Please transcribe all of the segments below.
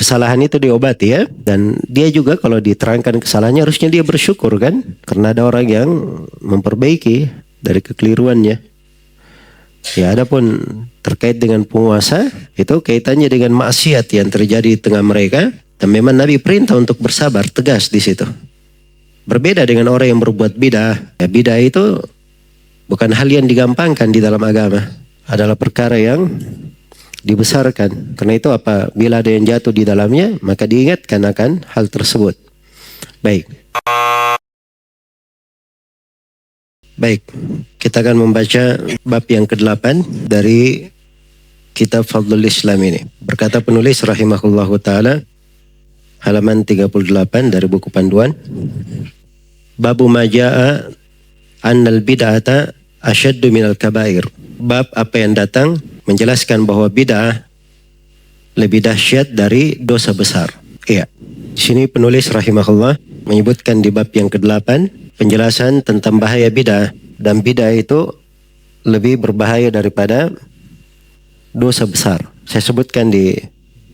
kesalahan itu diobati ya. Dan dia juga kalau diterangkan kesalahannya harusnya dia bersyukur kan, karena ada orang yang memperbaiki dari kekeliruannya. Ya, adapun terkait dengan penguasa itu kaitannya dengan maksiat yang terjadi di tengah mereka, dan memang Nabi perintah untuk bersabar, tegas di situ. Berbeda dengan orang yang berbuat bidah. Ya, bidah itu bukan hal yang digampangkan di dalam agama, adalah perkara yang dibesarkan. Karena itu apabila ada yang jatuh di dalamnya, maka diingatkan akan hal tersebut. Baik, kita akan membaca bab yang ke-8 dari kitab Fadlul Islam ini. Berkata penulis rahimahullahu ta'ala, halaman 38 dari buku panduan. Babu maja'a annal bid'ata asyaddu minal kabair. Bab apa yang datang menjelaskan bahwa bid'ah lebih dahsyat dari dosa besar. Iya. Di sini penulis rahimahullah menyebutkan di bab yang ke-8 penjelasan tentang bahaya bid'ah, dan bid'ah itu lebih berbahaya daripada dosa besar. Saya sebutkan di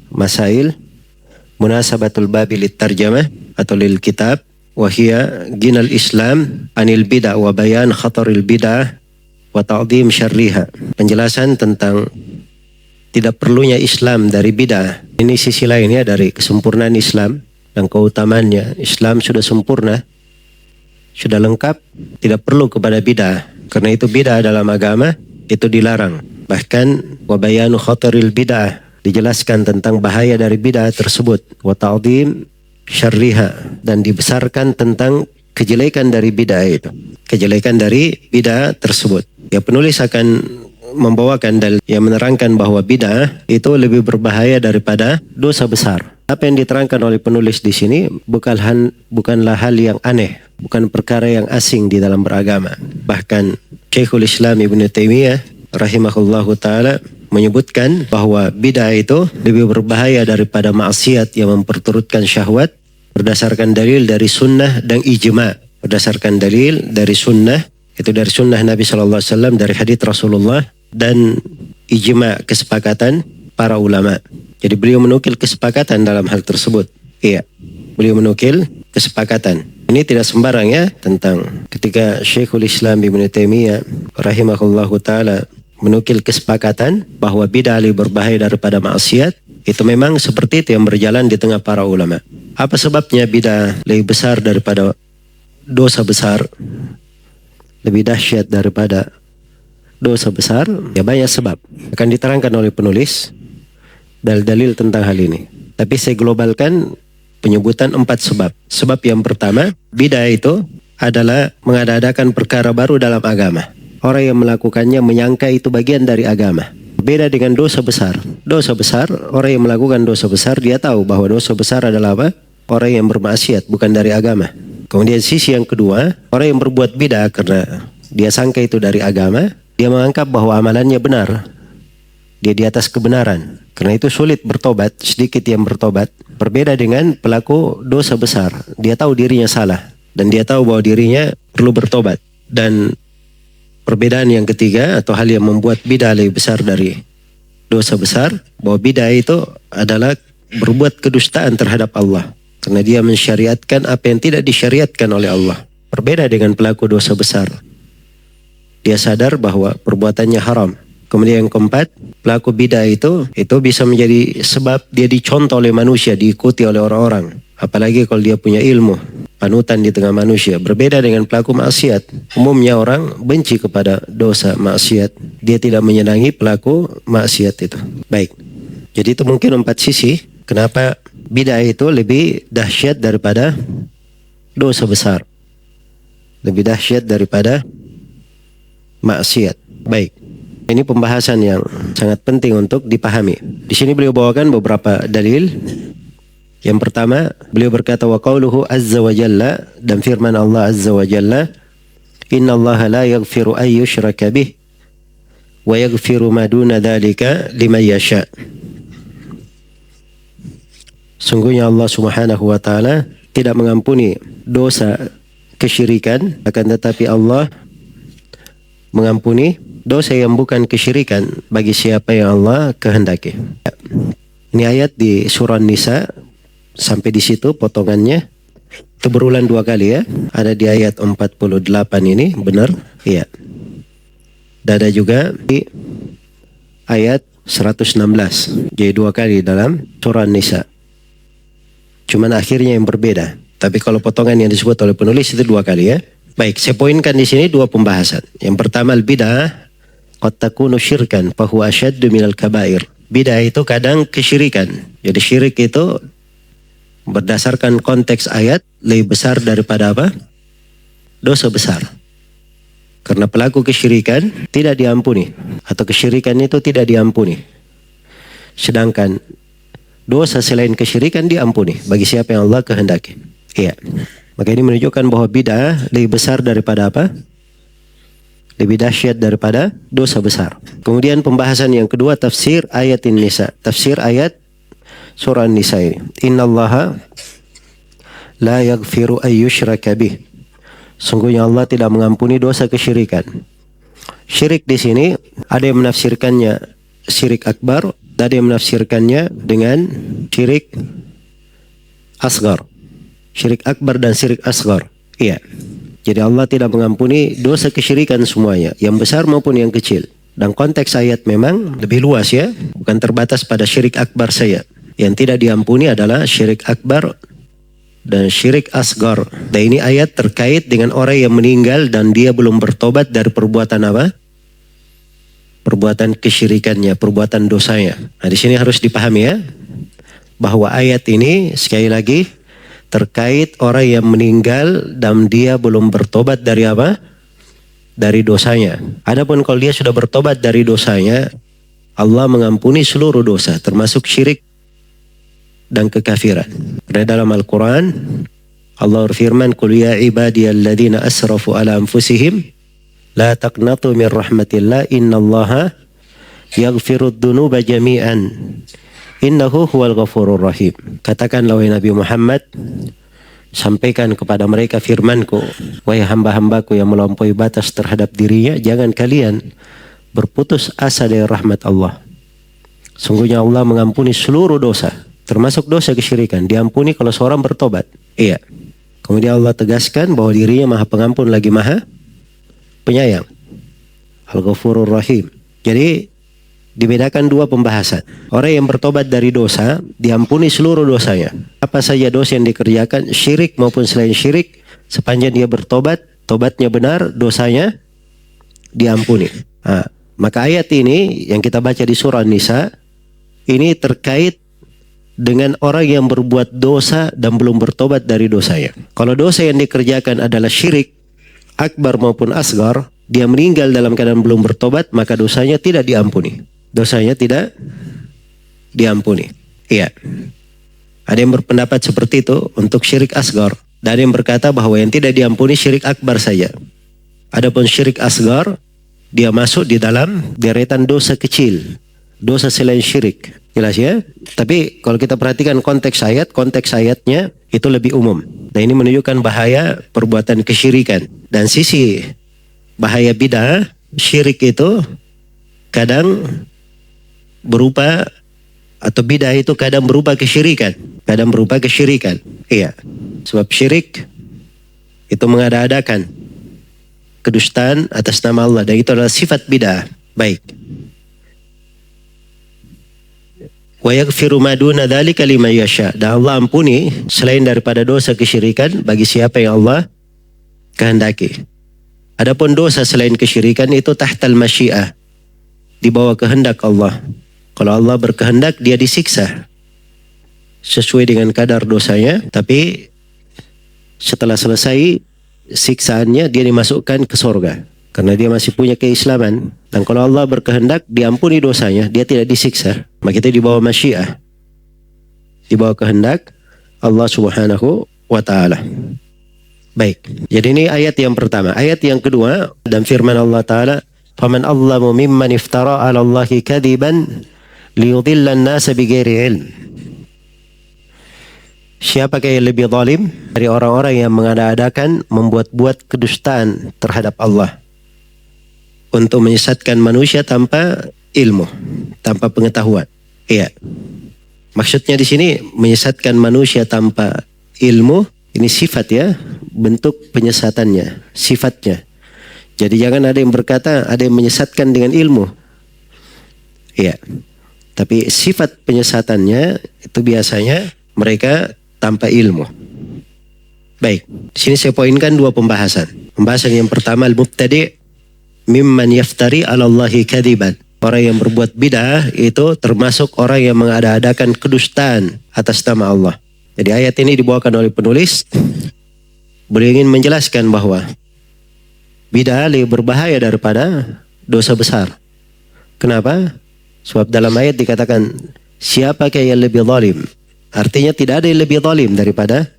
masail munasabatul babi lit tarjamah atau lil kitab, wa hiya ginal Islam anil bid'ah wa bayan khataril bid'ah wa ta'dhim syarriha. Penjelasan tentang tidak perlunya Islam dari bid'ah. Ini sisi lainnya dari kesempurnaan Islam dan keutamaannya. Islam sudah sempurna, sudah lengkap, tidak perlu kepada bid'ah. Karena itu bid'ah dalam agama itu dilarang. Bahkan wabayanu khataril bid'ah, dijelaskan tentang bahaya dari bid'ah tersebut. Wa ta'dhim syarriha, dan dibesarkan tentang kejelekan dari bid'ah itu. Kejelekan dari bid'ah tersebut. Ya, penulis akan membawakan dalil yang menerangkan bahwa bid'ah itu lebih berbahaya daripada dosa besar. Apa yang diterangkan oleh penulis di sini bukanlah hal yang aneh, bukan perkara yang asing di dalam beragama. Bahkan Syekhul Islam Ibnu Taimiyah rahimahullahu ta'ala menyebutkan bahwa bid'ah itu lebih berbahaya daripada maksiat yang memperturutkan syahwat berdasarkan dalil dari sunnah dan ijma'. Berdasarkan dalil dari sunnah, itu dari sunnah Nabi SAW, dari hadits Rasulullah, dan ijma', kesepakatan para ulama. Jadi beliau menukil kesepakatan dalam hal tersebut. Iya, beliau menukil kesepakatan. Ini tidak sembarang ya, tentang ketika Syekhul Islam Ibnu Taimiyah rahimahullahu ta'ala menukil kesepakatan bahwa bid'ah lebih berbahaya daripada maksiat, itu memang seperti itu yang berjalan di tengah para ulama. Apa sebabnya bid'ah lebih besar daripada dosa besar, lebih dahsyat daripada dosa besar? Ya, banyak sebab. Akan diterangkan oleh penulis dalil-dalil tentang hal ini. Tapi saya globalkan penyebutan 4 sebab. Sebab yang pertama, bid'ah itu adalah mengada-adakan perkara baru dalam agama. Orang yang melakukannya menyangka itu bagian dari agama. Beda dengan dosa besar. Dosa besar, orang yang melakukan dosa besar, dia tahu bahwa dosa besar adalah apa? Orang yang bermaksiat, bukan dari agama. Kemudian sisi yang kedua, orang yang berbuat bid'ah karena dia sangka itu dari agama, dia menganggap bahwa amalannya benar. Dia di atas kebenaran. Karena itu sulit bertobat, sedikit yang bertobat. Berbeda dengan pelaku dosa besar. Dia tahu dirinya salah, dan dia tahu bahwa dirinya perlu bertobat. Dan perbedaan yang ketiga, atau hal yang membuat bid'ah lebih besar dari dosa besar, bahwa bid'ah itu adalah berbuat kedustaan terhadap Allah. Karena dia mensyariatkan apa yang tidak disyariatkan oleh Allah. Berbeda dengan pelaku dosa besar. Dia sadar bahwa perbuatannya haram. Kemudian yang keempat, pelaku bid'ah itu bisa menjadi sebab dia dicontoh oleh manusia, diikuti oleh orang-orang. Apalagi kalau dia punya ilmu, panutan di tengah manusia. Berbeda dengan pelaku maksiat. Umumnya orang benci kepada dosa maksiat. Dia tidak menyenangi pelaku maksiat itu. Baik. Jadi itu mungkin 4 sisi kenapa bid'ah itu lebih dahsyat daripada dosa besar. Lebih dahsyat daripada maksiat. Baik. Ini pembahasan yang sangat penting untuk dipahami. Di sini beliau bawakan beberapa dalil. Yang pertama, beliau berkata wa qauluhu azza wa jalla, dan firman Allah azza wa jalla, innallaha la yaghfiru ay yushraka bih wa yaghfiru ma duna dzalika liman yasha. Sungguhnya Allah Subhanahu wa taala tidak mengampuni dosa kesyirikan, akan tetapi Allah mengampuni dosa yang bukan kesyirikan bagi siapa yang Allah kehendaki. Ini ayat di surah Nisa, sampai di situ potongannya. Itu berulang 2 kali ya. Ada di ayat 48 ini, benar? Iya. Dan ada juga di ayat 116. Jadi 2 kali dalam surah Nisa. Cuman akhirnya yang berbeda. Tapi kalau potongan yang disebut oleh penulis itu 2 kali ya. Baik, saya poinkan di sini 2 pembahasan. Yang pertama, al-bid'ah qad takunu syirkan fa huwa ashaddu minal kabair. Bid'ah itu kadang kesyirikan. Jadi syirik itu berdasarkan konteks ayat lebih besar daripada apa? Dosa besar. Karena pelaku kesyirikan tidak diampuni, atau kesyirikan itu tidak diampuni. Sedangkan dosa selain kesyirikan diampuni bagi siapa yang Allah kehendaki. Iya. Maka ini menunjukkan bahwa bid'ah lebih besar daripada apa? Lebih dahsyat daripada dosa besar. Kemudian pembahasan yang kedua, tafsir ayat An-Nisa. Tafsir ayat surah An-Nisa ini. Innallaha la yaghfiru ayyushraka bih. Sungguhnya Allah tidak mengampuni dosa kesyirikan. Syirik di sini ada yang menafsirkannya syirik akbar, ada yang menafsirkannya dengan syirik asgar. Syirik akbar dan syirik asgar. Iya. Jadi Allah tidak mengampuni dosa kesyirikan semuanya, yang besar maupun yang kecil. Dan konteks ayat memang lebih luas ya, bukan terbatas pada syirik akbar saja. Yang tidak diampuni adalah syirik akbar dan syirik asgar. Dan ini ayat terkait dengan orang yang meninggal dan dia belum bertobat dari perbuatan apa? Perbuatan kesyirikannya, perbuatan dosanya. Nah, di sini harus dipahami ya, bahwa ayat ini sekali lagi terkait orang yang meninggal dan dia belum bertobat dari apa? Dari dosanya. Adapun kalau dia sudah bertobat dari dosanya, Allah mengampuni seluruh dosa, termasuk syirik dan kekafiran. Karena dalam Al-Quran, Allah berfirman, "Qul ya ibadiyalladzina asrafu ala anfusihim, la taqnatu min rahmatillah, innallaha yaghfirud dunuba jami'an. Innahu huwal ghafurur rahim." Katakanlah wahai Nabi Muhammad, sampaikan kepada mereka firmanku, wahai hamba-hambaku yang melampaui batas terhadap dirinya, jangan kalian berputus asa dari rahmat Allah. Sungguhnya Allah mengampuni seluruh dosa, termasuk dosa kesyirikan. Diampuni kalau seorang bertobat. Iya. Kemudian Allah tegaskan bahwa dirinya Maha Pengampun lagi Maha Penyayang. Al-Ghafurur Rahim. Jadi dibedakan 2 pembahasan. Orang yang bertobat dari dosa diampuni seluruh dosanya. Apa saja dosa yang dikerjakan, syirik maupun selain syirik, sepanjang dia bertobat, tobatnya benar, dosanya diampuni. Nah, maka ayat ini yang kita baca di surah Nisa ini terkait dengan orang yang berbuat dosa dan belum bertobat dari dosanya. Kalau dosa yang dikerjakan adalah syirik akbar maupun asgar, dia meninggal dalam keadaan belum bertobat, maka dosanya tidak diampuni. Dosanya tidak diampuni. Iya. Ada yang berpendapat seperti itu untuk syirik asgar. Dan ada yang berkata bahwa yang tidak diampuni syirik akbar saja. Adapun syirik asgar, dia masuk di dalam deretan dosa kecil, dosa selain syirik. Jelas ya? Tapi kalau kita perhatikan konteks ayatnya itu lebih umum. Dan ini menunjukkan bahaya perbuatan kesyirikan. Dan sisi bahaya bid'ah, syirik itu kadang berupa, atau bid'ah itu kadang berupa kesyirikan. Kadang berupa kesyirikan. Iya. Sebab syirik itu mengada-adakan kedustaan atas nama Allah. Dan itu adalah sifat bid'ah. Baik. Wa yaghfiru ma duna dzalika liman yasha. Dan Allah ampuni selain daripada dosa kesyirikan bagi siapa yang Allah kehendaki. Adapun dosa selain kesyirikan itu tahtal masyiah, di bawah kehendak Allah. Kalau Allah berkehendak, dia disiksa sesuai dengan kadar dosanya, tapi setelah selesai siksaannya dia dimasukkan ke surga karena dia masih punya keislaman. Dan kalau Allah berkehendak diampuni dosanya, dia tidak disiksa, maka itu di bawah masyiah, di bawah kehendak Allah Subhanahu wa taala. Baik, jadi ini ayat yang pertama. Ayat yang kedua, dan firman Allah taala, "Faman adzamu mimman iftara 'ala Allahi kadiban liyudhilla an-nasa bighairi ilm." Siapakah yang lebih zalim dari orang-orang yang mengada-adakan membuat-buat kedustaan terhadap Allah untuk menyesatkan manusia tanpa ilmu, tanpa pengetahuan. Iya. Maksudnya di sini menyesatkan manusia tanpa ilmu, ini sifat ya, bentuk penyesatannya, sifatnya. Jadi jangan ada yang berkata ada yang menyesatkan dengan ilmu. Iya. Tapi sifat penyesatannya itu biasanya mereka tanpa ilmu. Baik, di sini saya poinkan dua pembahasan. Pembahasan yang pertama, al-mubtadi' mimman yaftari 'ala Allahi kadziban. Orang yang berbuat bid'ah itu termasuk orang yang mengada-adakan kedustaan atas nama Allah. Jadi ayat ini dibawakan oleh penulis. Beliau ingin menjelaskan bahwa bid'ah lebih berbahaya daripada dosa besar. Kenapa? Sebab dalam ayat dikatakan siapakah yang lebih zalim? Artinya tidak ada yang lebih zalim daripada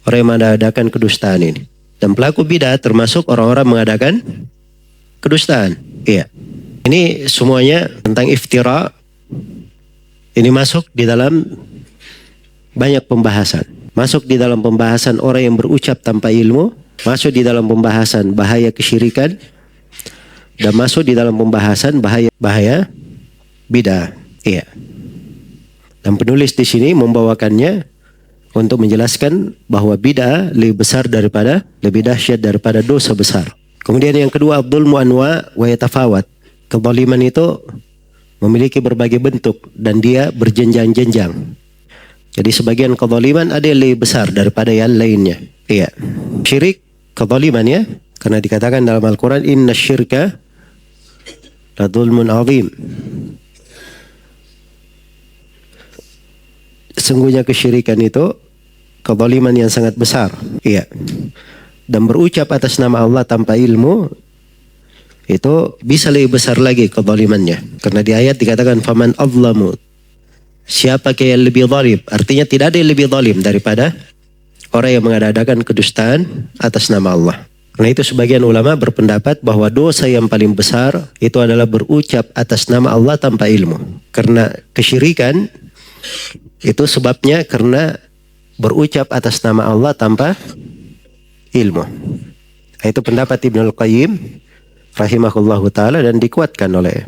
orang yang mengadakan kedustaan ini. Dan pelaku bid'ah termasuk orang-orang mengadakan kedustaan. Iya. Ini semuanya tentang iftira. Ini masuk di dalam banyak pembahasan. Masuk di dalam pembahasan orang yang berucap tanpa ilmu. Masuk di dalam pembahasan bahaya kesyirikan. Dan masuk di dalam pembahasan bahaya bid'ah. Iya. Dan penulis di sini membawakannya untuk menjelaskan bahwa bid'ah lebih besar daripada, lebih dahsyat daripada dosa besar. Kemudian yang kedua, abdul mu'anwa wa yatafawat. Kezaliman itu memiliki berbagai bentuk dan dia berjenjang-jenjang. Jadi sebagian kezaliman ada yang lebih besar daripada yang lainnya. Iya. Syirik kezaliman ya, karena dikatakan dalam Al-Quran inna syirka la dzulmun azim. Sesungguhnya kesyirikan itu kezaliman yang sangat besar. Iya. Dan berucap atas nama Allah tanpa ilmu itu bisa lebih besar lagi kezalimannya. Karena di ayat dikatakan faman azlamu. Siapa yang lebih zalim? Artinya tidak ada yang lebih zalim daripada orang yang mengadakan kedustaan atas nama Allah. Karena itu sebagian ulama berpendapat bahwa dosa yang paling besar itu adalah berucap atas nama Allah tanpa ilmu. Karena kesyirikan itu sebabnya karena berucap atas nama Allah tanpa ilmu. Itu pendapat Ibnul Qayyim rahimahullahu ta'ala dan dikuatkan oleh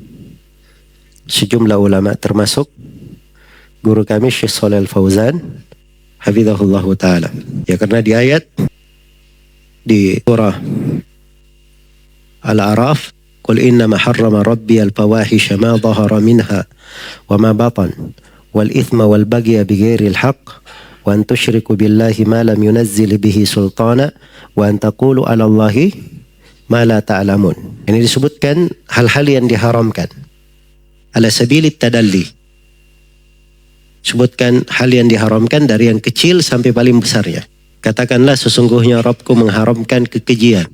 sejumlah ulama termasuk guru kami Syekh Shalih Al-Fauzan hafizahullahu ta'ala. Ya karena di ayat di surah Al-A'raf qul innama harrama rabbi al-fawahisha ma dhahara minha wa ma batan wal ithma wal bagya bighairi al-haqq wa an tusyriku billahi ma lam yunazzil bihi sultana wa an taqulu 'ala Allahi ma la ta'lamun. Ini disebutkan hal-hal yang diharamkan ala sabilit tadalli. Sebutkan hal yang diharamkan dari yang kecil sampai paling besarnya. Katakanlah sesungguhnya Rabbku mengharamkan kekejian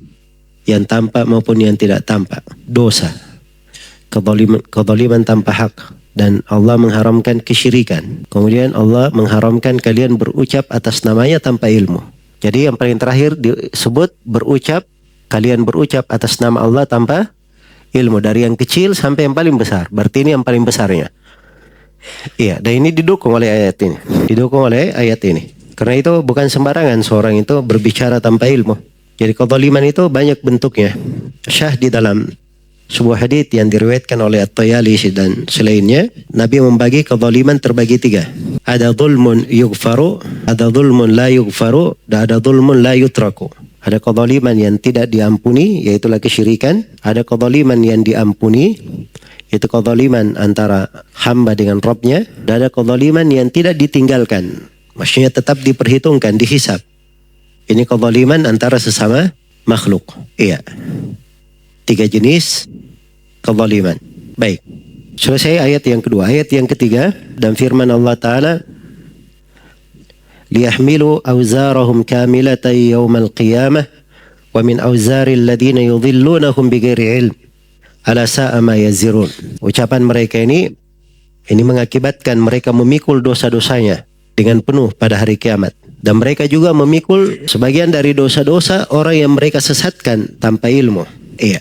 yang tampak maupun yang tidak tampak, dosa, kezaliman tanpa hak, dan Allah mengharamkan kesyirikan. Kemudian Allah mengharamkan kalian berucap atas namanya tanpa ilmu. Jadi yang paling terakhir disebut berucap, kalian berucap atas nama Allah tanpa ilmu, dari yang kecil sampai yang paling besar. Berarti ini yang paling besarnya. Iya, dan ini didukung oleh ayat ini. Didukung oleh ayat ini. Karena itu bukan sembarangan seorang itu berbicara tanpa ilmu. Jadi kezaliman itu banyak bentuknya. Syah di dalam sebuah hadits yang diriwayatkan oleh At-Tayalisi dan selainnya, Nabi membagi kezaliman terbagi tiga. Ada zulmun yughfaru, ada zulmun la yughfaru, dan ada zulmun la yutraku. Ada kezaliman yang tidak diampuni, yaitulah kesyirikan. Ada kezaliman yang diampuni, itu kezaliman antara hamba dengan Rabbnya. Dan ada kezaliman yang tidak ditinggalkan, maksudnya tetap diperhitungkan, dihisab. Ini kezaliman antara sesama makhluk. Iya. Tiga jenis kezaliman. Baik. Selesai ayat yang kedua. Ayat yang ketiga, dan firman Allah Ta'ala, liyahmilu awzarahum kamilatan yawmal qiyamah wa min awzaril ladhina yudhillunahum bighairi ilm ala sa'a ma yazirun. Ucapan mereka ini mengakibatkan mereka memikul dosa-dosanya dengan penuh pada hari kiamat. Dan mereka juga memikul sebagian dari dosa-dosa orang yang mereka sesatkan tanpa ilmu. Iya.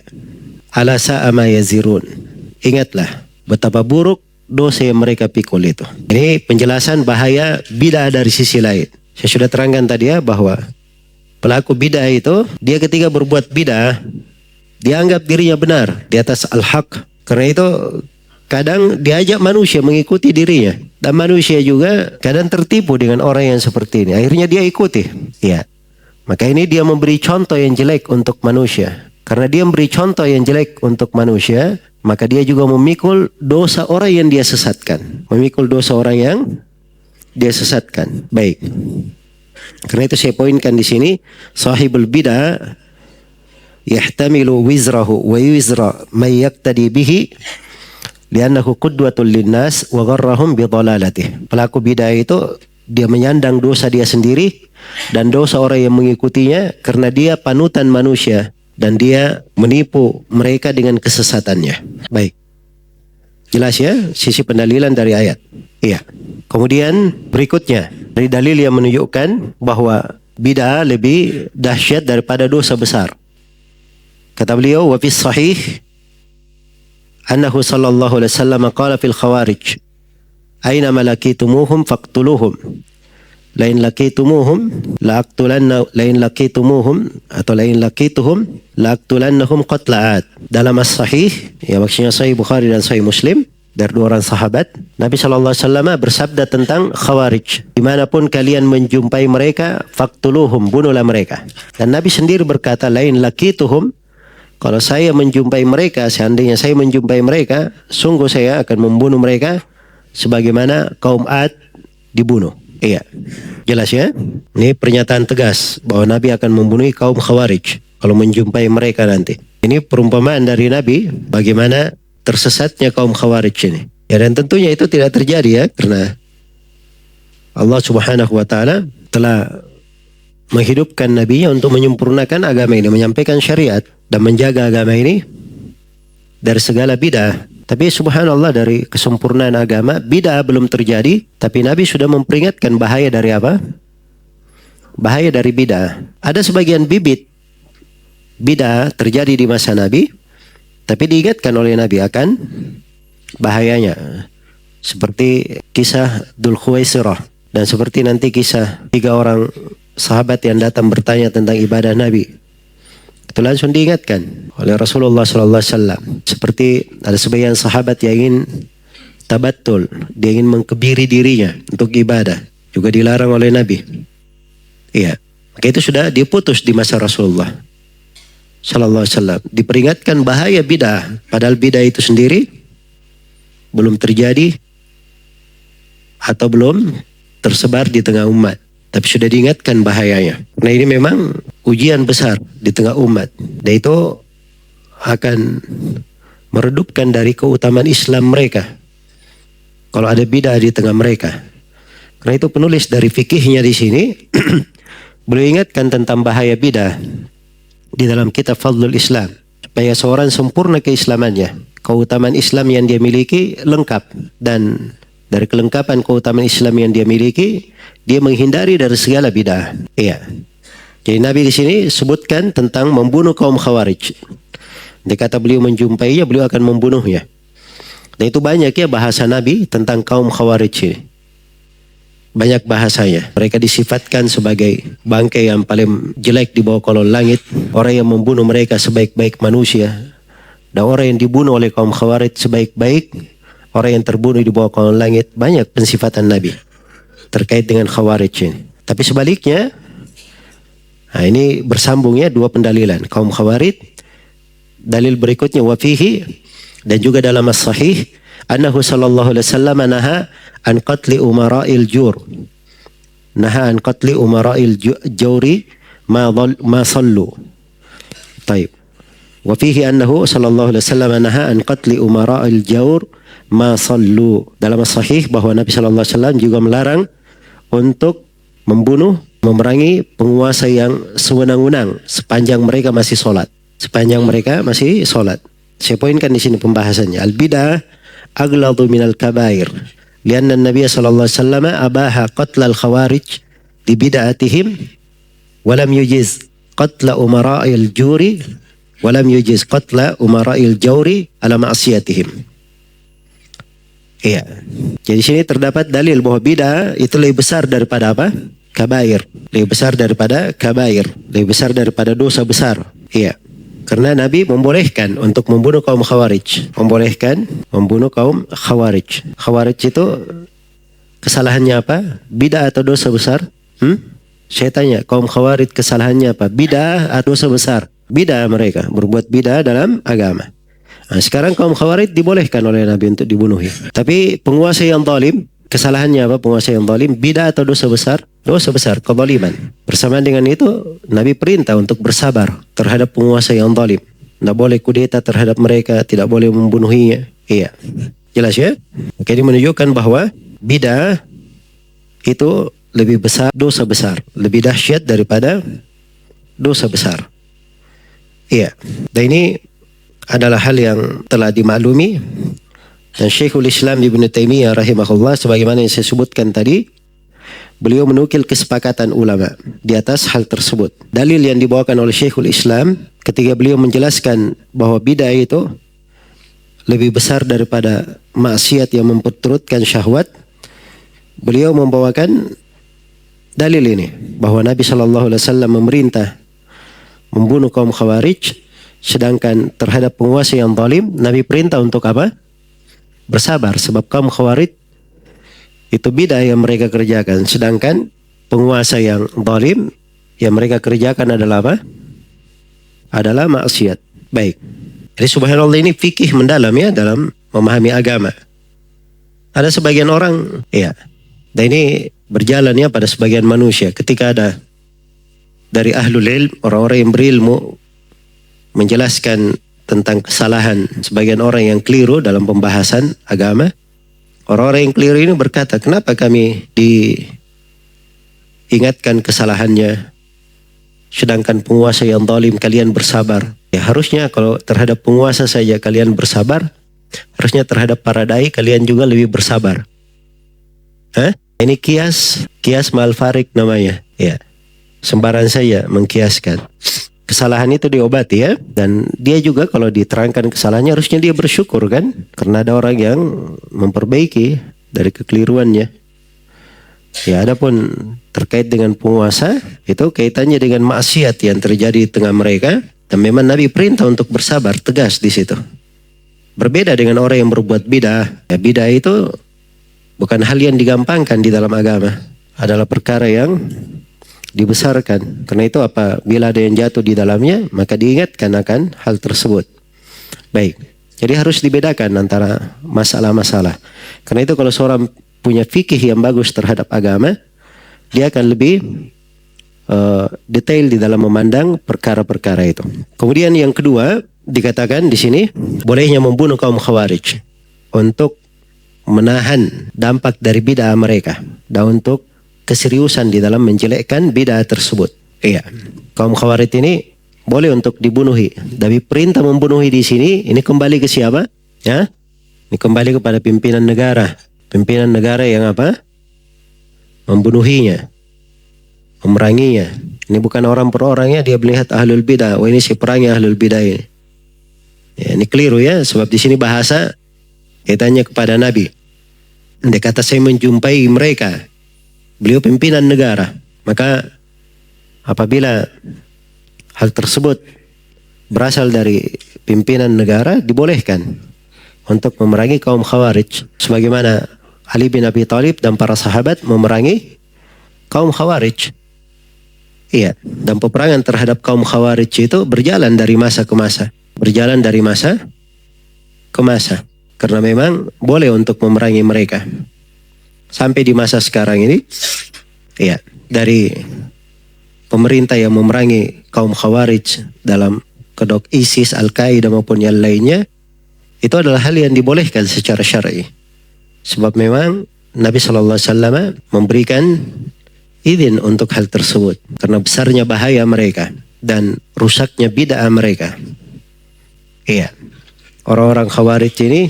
Ala sa'a ma yazirun. Ingatlah betapa buruk dosa yang mereka pikul itu. Ini penjelasan bahaya bid'ah dari sisi lain. Saya sudah terangkan tadi ya bahwa pelaku bid'ah itu, dia ketika berbuat bid'ah, dia anggap dirinya benar di atas al-haq. Karena itu kadang diajak manusia mengikuti dirinya. Dan manusia juga kadang tertipu dengan orang yang seperti ini. Akhirnya dia ikuti. Ya. Maka ini dia memberi contoh yang jelek untuk manusia. Karena dia memberi contoh yang jelek untuk manusia, maka dia juga memikul dosa orang yang dia sesatkan. Memikul dosa orang yang dia sesatkan. Baik. Karena itu saya poinkan di sini, sahibul bid'ah yahtamilu wizrahu wa wizra may yaqtadi bihi li'annahu qudwatul linnas wa gharrahum bidhalalatih. Pelaku bid'ah itu dia menyandang dosa dia sendiri dan dosa orang yang mengikutinya karena dia panutan manusia dan dia menipu mereka dengan kesesatannya. Baik. Jelas ya sisi pendalilan dari ayat. Iya. Kemudian berikutnya dari dalil yang menunjukkan bahwa bid'ah lebih dahsyat daripada dosa besar. Kata beliau, wa fi sahih annahu sallallahu alaihi wasallam qala fil khawarij aina malakitumuhum faqtuluhum lain lakitumuhum laqtulannahum qatla'at. Dalam as-sahih, ya maksudnya sahih Bukhari dan sahih Muslim, dari dua orang sahabat, Nabi sallallahu alaihi wasallam bersabda tentang khawarij, dimanapun kalian menjumpai mereka faqtuluhum, bunuhlah mereka. Dan Nabi sendiri berkata, lain lakituhum, kalau saya menjumpai mereka, seandainya saya menjumpai mereka, sungguh saya akan membunuh mereka sebagaimana kaum Ad dibunuh. Iya, jelas ya. Ini pernyataan tegas bahwa Nabi akan membunuh kaum Khawarij kalau menjumpai mereka nanti. Ini perumpamaan dari Nabi bagaimana tersesatnya kaum Khawarij ini. Ya, dan tentunya itu tidak terjadi ya, karena Allah Subhanahu wa taala telah menghidupkan nabinya untuk menyempurnakan agama ini, menyampaikan syariat dan menjaga agama ini dari segala bid'ah. Tapi subhanallah, dari kesempurnaan agama, bid'ah belum terjadi, tapi Nabi sudah memperingatkan bahaya dari apa? Bahaya dari bid'ah. Ada sebagian bibit bid'ah terjadi di masa Nabi, tapi diingatkan oleh Nabi akan bahayanya. Seperti kisah Dzul Khuwaisirah, dan seperti nanti kisah 3 orang sahabat yang datang bertanya tentang ibadah Nabi. Itu langsung diingatkan oleh Rasulullah SAW. Seperti ada sebagian sahabat yang ingin tabattul, dia ingin mengkebiri dirinya untuk ibadah, juga dilarang oleh Nabi. Iya, maka itu sudah diputus di masa Rasulullah SAW. Diperingatkan bahaya bid'ah, padahal bid'ah itu sendiri belum terjadi atau belum tersebar di tengah umat. Tapi sudah diingatkan bahayanya. Nah, ini memang ujian besar di tengah umat. Dan itu akan meredupkan dari keutamaan Islam mereka kalau ada bid'ah di tengah mereka. Karena itu penulis dari fikihnya di sini beliau ingatkan tentang bahaya bid'ah di dalam kitab Fadlul Islam, supaya seorang sempurna keislamannya, keutamaan Islam yang dia miliki lengkap, dan dari kelengkapan keutamaan Islam yang dia miliki, dia menghindari dari segala bid'ah. Iya. Jadi Nabi di sini sebutkan tentang membunuh kaum Khawarij. Dia kata beliau menjumpainya, beliau akan membunuhnya. Dan itu banyak ya bahasa Nabi tentang kaum Khawarij ini. Banyak bahasanya. Mereka disifatkan sebagai bangkai yang paling jelek di bawah kolong langit. Orang yang membunuh mereka sebaik-baik manusia. Dan orang yang dibunuh oleh kaum Khawarij sebaik-baik orang yang terbunuh di bawah kolong langit. Banyak pensifatan Nabi terkait dengan Khawarij ini. Tapi sebaliknya, nah ini bersambungnya dua pendalilan. Kaum Khawarij, dalil berikutnya wafihi, dan juga dalam as-sahih, annahu sallallahu alaihi wasallam naha an qatli umara'il jur. Naha an qatli umara'il jawri ma sallu. Taib. Wafihi annahu sallallahu alaihi wasallam naha an qatli umara'il jawr ma sallu. Dalam as-sahih bahwa Nabi sallallahu alaihi wasallam juga melarang untuk membunuh, memerangi penguasa yang sewenang-wenang sepanjang mereka masih sholat. Sepanjang mereka masih sholat. Saya poinkan di sini pembahasannya. Al-bid'ah aghladu minal kabair. Lianna Nabi sallallahu alaihi wasallam abaha qatla al-khawarij li bid'atihim wa lam yujiz qatla umara'il juri wa lam yujiz qatla umara'il jawri ala ma'siyatihim. Iya. Jadi sini terdapat dalil bahwa bid'ah itu lebih besar daripada apa? Kabair. Lebih besar daripada kabair. Lebih besar daripada dosa besar. Iya. Karena Nabi membolehkan untuk membunuh kaum Khawarij. Membolehkan membunuh kaum Khawarij. Khawarij itu kesalahannya apa? Bid'ah atau dosa besar? Saya tanya, kaum Khawarij kesalahannya apa? Bid'ah atau dosa besar? Bid'ah mereka, berbuat bid'ah dalam agama. Nah, sekarang kaum Khawarij dibolehkan oleh Nabi untuk dibunuhi. Tapi penguasa yang zalim, kesalahannya apa penguasa yang zalim? Bid'ah atau dosa besar? Dosa besar, kezaliman. Bersamaan dengan itu, Nabi perintah untuk bersabar terhadap penguasa yang zalim. Tidak boleh kudeta terhadap mereka, tidak boleh membunuhinya. Iya. Jelas ya? Oke, ini menunjukkan bahwa bid'ah itu lebih besar, dosa besar. Lebih dahsyat daripada dosa besar. Iya. Dan ini adalah hal yang telah dimaklumi. Dan Syekhul Islam Ibn Taimiyah rahimahullah, sebagaimana yang saya sebutkan tadi, beliau menukil kesepakatan ulama di atas hal tersebut. Dalil yang dibawakan oleh Syekhul Islam ketika beliau menjelaskan bahwa bid'ah itu lebih besar daripada maksiat yang memperturutkan syahwat, beliau membawakan dalil ini bahwa Nabi SAW memerintah membunuh kaum Khawarij, sedangkan terhadap penguasa yang zalim Nabi perintah untuk apa? Bersabar, sebab kaum Khawarij itu bid'ah yang mereka kerjakan, sedangkan penguasa yang zalim yang mereka kerjakan adalah apa? Adalah maksiat. Baik. Jadi subhanallah, ini fikih mendalam ya dalam memahami agama. Ada sebagian orang, ya, dan ini berjalan ya pada sebagian manusia, ketika ada dari ahlul ilm, orang-orang yang berilmu, menjelaskan tentang kesalahan sebagian orang yang keliru dalam pembahasan agama. Orang-orang yang keliru ini berkata, kenapa kami diingatkan kesalahannya, sedangkan penguasa yang zalim kalian bersabar? Ya harusnya kalau terhadap penguasa saja kalian bersabar, harusnya terhadap para dai kalian juga lebih bersabar. Ini kias mal farik namanya. Ya, sembarang saja mengkiaskan. Kesalahan itu diobati ya, dan dia juga kalau diterangkan kesalahannya harusnya dia bersyukur kan, karena ada orang yang memperbaiki dari kekeliruannya. Ya, adapun terkait dengan penguasa itu kaitannya dengan maksiat yang terjadi di tengah mereka, dan memang Nabi perintah untuk bersabar, tegas di situ. Berbeda dengan orang yang berbuat bid'ah. Ya, bid'ah itu bukan hal yang digampangkan di dalam agama, adalah perkara yang dibesarkan. Karena itu apabila ada yang jatuh di dalamnya, maka diingatkan akan hal tersebut. Baik. Jadi harus dibedakan antara masalah-masalah. Karena itu kalau seorang punya fikih yang bagus terhadap agama, dia akan lebih detail di dalam memandang perkara-perkara itu. Kemudian yang kedua, dikatakan di sini bolehnya membunuh kaum Khawarij untuk menahan dampak dari bid'ah mereka dan untuk keseriusan di dalam menjelekkan bid'ah tersebut. Iya, kaum Khawarij ini boleh untuk dibunuhi. Tapi perintah membunuhi di sini ini kembali ke siapa? Ya, ini kembali kepada pimpinan negara. Pimpinan negara yang apa? Membunuhinya, memeranginya. Ini bukan orang per orangnya dia melihat ahlul bid'ah. Oh ini si perangi ahlul bid'ah ini. Ya, ini keliru ya, sebab di sini bahasa kaitannya kepada Nabi. Dia kata saya menjumpai mereka. Beliau pimpinan negara, maka apabila hal tersebut berasal dari pimpinan negara, dibolehkan untuk memerangi kaum Khawarij, sebagaimana Ali bin Abi Thalib dan para sahabat memerangi kaum Khawarij. Iya, dan peperangan terhadap kaum Khawarij itu berjalan dari masa ke masa, berjalan dari masa ke masa, karena memang boleh untuk memerangi mereka. Sampai di masa sekarang ini, ya, dari pemerintah yang memerangi kaum Khawarij dalam kedok ISIS, Al-Qaeda maupun yang lainnya, itu adalah hal yang dibolehkan secara syar'i. Sebab memang Nabi SAW memberikan izin untuk hal tersebut, karena besarnya bahaya mereka dan rusaknya bid'ah mereka. Iya, orang-orang Khawarij ini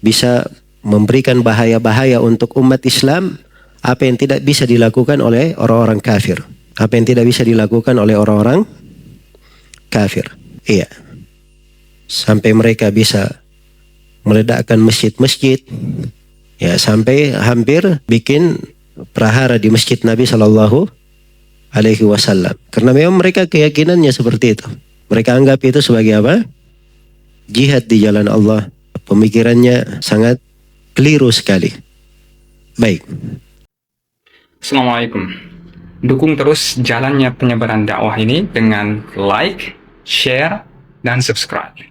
bisa memberikan bahaya-bahaya untuk umat Islam, apa yang tidak bisa dilakukan oleh orang-orang kafir, apa yang tidak bisa dilakukan oleh orang-orang kafir. Iya, sampai mereka bisa meledakkan masjid-masjid, ya, sampai hampir bikin prahara di masjid Nabi SAW, karena memang mereka keyakinannya seperti itu. Mereka anggap itu sebagai apa? Jihad di jalan Allah. Pemikirannya sangat keliru sekali. Baik. Assalamualaikum. Dukung terus jalannya penyebaran dakwah ini dengan like, share, dan subscribe.